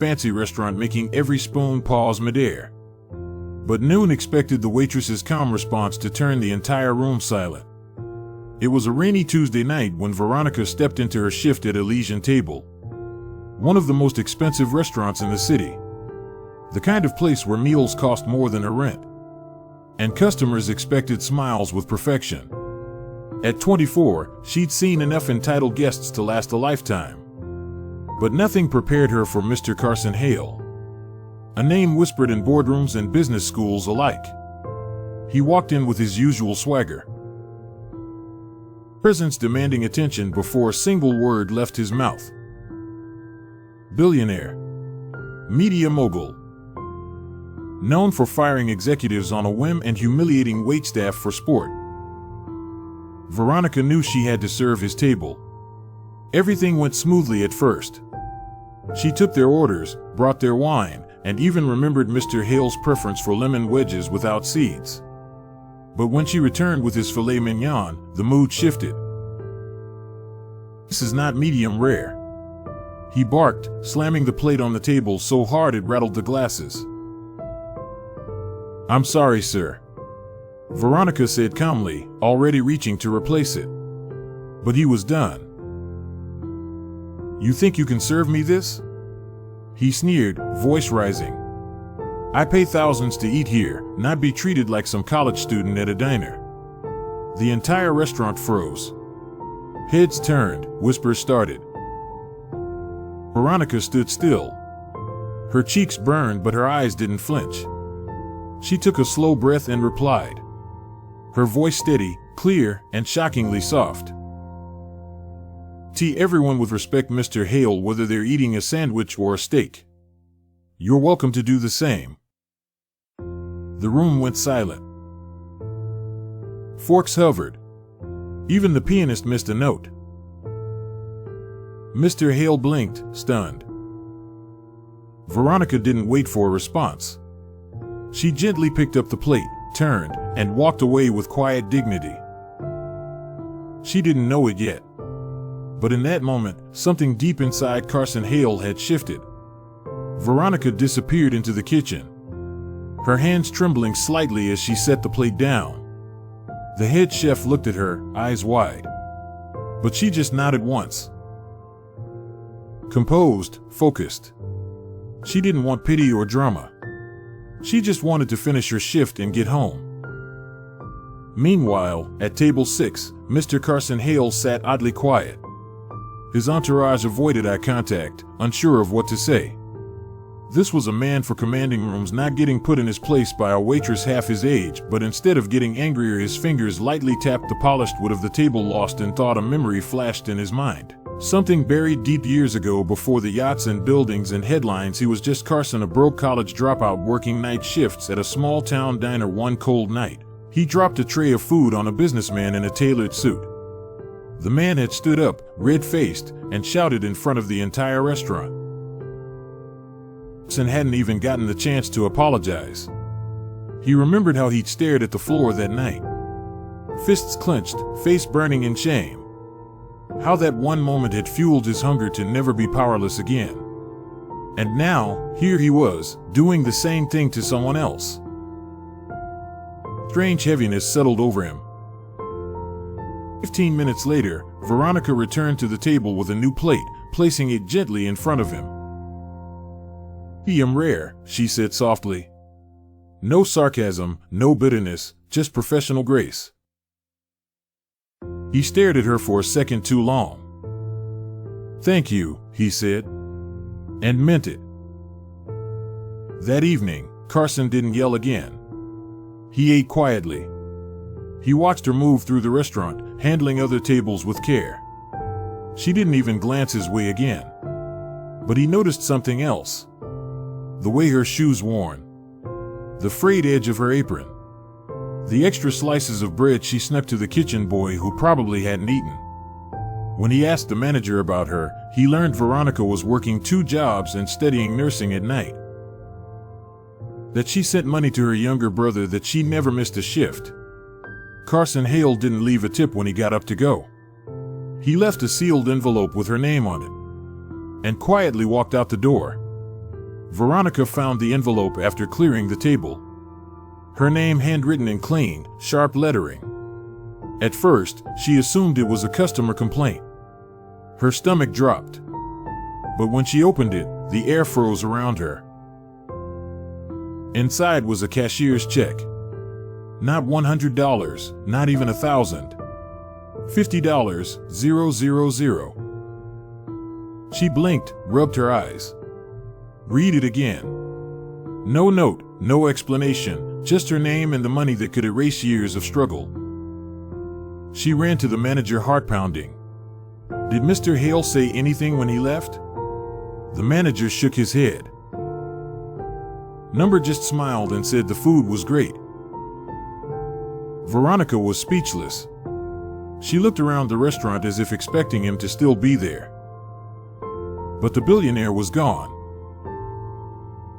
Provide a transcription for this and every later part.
fancy restaurant making every spoon pause midair. But noon expected the waitress's calm response to turn the entire room silent. It was a rainy Tuesday night when Veronica stepped into her shift at Elysian Table, one of the most expensive restaurants in the city. The kind of place where meals cost more than her rent, and customers expected smiles with perfection. At 24, she'd seen enough entitled guests to last a lifetime. But nothing prepared her for Mr. Carson Hale, a name whispered in boardrooms and business schools alike. He walked in with his usual swagger, presence demanding attention before a single word left his mouth. Billionaire, media mogul, known for firing executives on a whim and humiliating waitstaff for sport. Veronica knew she had to serve his table. Everything went smoothly at first. She took their orders, brought their wine, and even remembered Mr. Hale's preference for lemon wedges without seeds. But when she returned with his filet mignon, the mood shifted. "This is not medium rare," he barked, slamming the plate on the table so hard it rattled the glasses. "I'm sorry, sir," Veronica said calmly, already reaching to replace it. But he was done. "You think you can serve me this?" he sneered, voice rising. "I pay thousands to eat here, not be treated like some college student at a diner." The entire restaurant froze. Heads turned, whispers started. Veronica stood still. Her cheeks burned, but her eyes didn't flinch. She took a slow breath and replied, her voice steady, clear, and shockingly soft. "To everyone with respect, Mr. Hale, whether they're eating a sandwich or a steak. You're welcome to do the same." The room went silent. Forks hovered. Even the pianist missed a note. Mr. Hale blinked, stunned. Veronica didn't wait for a response. She gently picked up the plate, turned, and walked away with quiet dignity. She didn't know it yet, but in that moment, something deep inside Carson Hale had shifted. Veronica disappeared into the kitchen, her hands trembling slightly as she set the plate down. The head chef looked at her, eyes wide, but she just nodded once. Composed, focused. She didn't want pity or drama. She just wanted to finish her shift and get home. Meanwhile, at table 6, Mr. Carson Hale sat oddly quiet. His entourage avoided eye contact, unsure of what to say. This was a man for commanding rooms, not getting put in his place by a waitress half his age, but instead of getting angrier, his fingers lightly tapped the polished wood of the table, lost in thought. A memory flashed in his mind. Something buried deep years ago, before the yachts and buildings and headlines. He was just Carson, a broke college dropout working night shifts at a small town diner. One cold night, he dropped a tray of food on a businessman in a tailored suit. The man had stood up, red-faced, and shouted in front of the entire restaurant. And hadn't even gotten the chance to apologize. He remembered how he'd stared at the floor that night, fists clenched, face burning in shame. How that one moment had fueled his hunger to never be powerless again. And now, here he was, doing the same thing to someone else. Strange heaviness settled over him. 15 minutes later, Veronica returned to the table with a new plate, placing it gently in front of him. "Medium rare," she said softly. No sarcasm, no bitterness, just professional grace. He stared at her for a second too long. "Thank you," he said, and meant it. That evening, Carson didn't yell again. He ate quietly. He watched her move through the restaurant, handling other tables with care. She didn't even glance his way again. But he noticed something else. The way her shoes worn, the frayed edge of her apron, the extra slices of bread she snuck to the kitchen boy who probably hadn't eaten. When he asked the manager about her, he learned Veronica was working 2 jobs and studying nursing at night. That she sent money to her younger brother, that she never missed a shift. Carson Hale didn't leave a tip when he got up to go. He left a sealed envelope with her name on it, and quietly walked out the door. Veronica found the envelope after clearing the table. Her name handwritten in clean, sharp lettering. At first, she assumed it was a customer complaint. Her stomach dropped. But when she opened it, the air froze around her. Inside was a cashier's check. Not $100, not even $1,000. $50, 000. She blinked, rubbed her eyes. Read it again. No note, no explanation, just her name and the money that could erase years of struggle. She ran to the manager, heart pounding. Did Mr. Hale say anything when he left? The manager shook his head. Number just smiled and said the food was great. Veronica was speechless. She looked around the restaurant as if expecting him to still be there. But the billionaire was gone.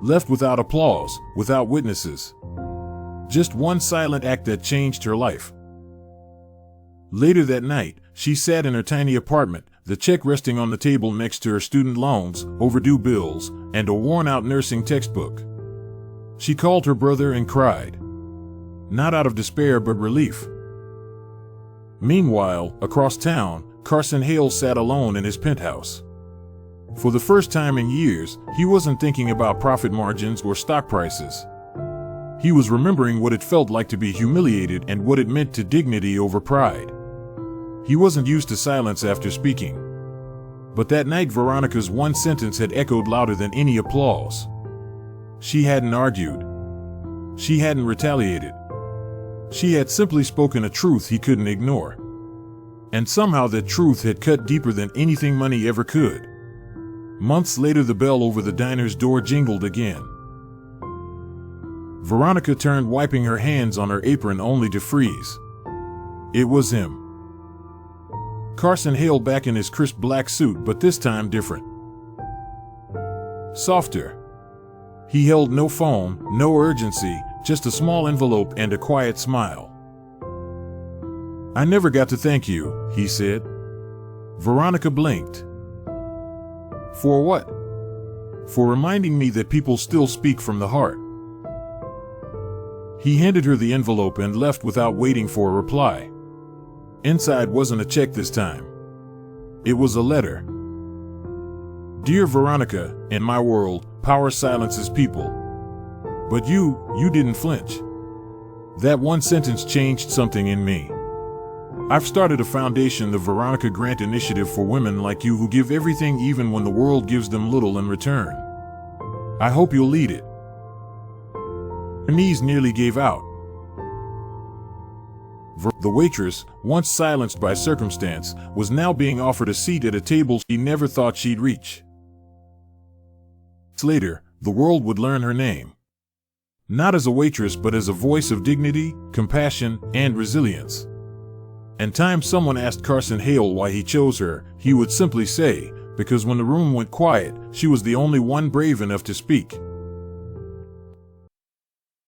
Left without applause, without witnesses. Just one silent act that changed her life. Later that night, she sat in her tiny apartment, the check resting on the table next to her student loans, overdue bills, and a worn-out nursing textbook. She called her brother and cried. Not out of despair but relief. Meanwhile, across town, Carson Hale sat alone in his penthouse. For the first time in years, he wasn't thinking about profit margins or stock prices. He was remembering what it felt like to be humiliated and what it meant to dignity over pride. He wasn't used to silence after speaking. But that night, Veronica's one sentence had echoed louder than any applause. She hadn't argued. She hadn't retaliated. She had simply spoken a truth he couldn't ignore. And somehow that truth had cut deeper than anything money ever could. Months later, the bell over the diner's door jingled again. Veronica turned, wiping her hands on her apron only to freeze. It was him. Carson Hale, back in his crisp black suit, but this time different. Softer. He held no phone, no urgency, just a small envelope and a quiet smile. I never got to thank you, he said. Veronica blinked. For what? For reminding me that people still speak from the heart. He handed her the envelope and left without waiting for a reply. Inside wasn't a check this time. It was a letter. Dear Veronica, in my world, power silences people. But you didn't flinch. That one sentence changed something in me. I've started a foundation, the Veronica Grant Initiative, for women like you who give everything even when the world gives them little in return. I hope you'll lead it. Her knees nearly gave out. The waitress, once silenced by circumstance, was now being offered a seat at a table she never thought she'd reach. Later, the world would learn her name. Not as a waitress, but as a voice of dignity, compassion, and resilience. And time someone asked Carson Hale why he chose her, he would simply say, because when the room went quiet, she was the only one brave enough to speak.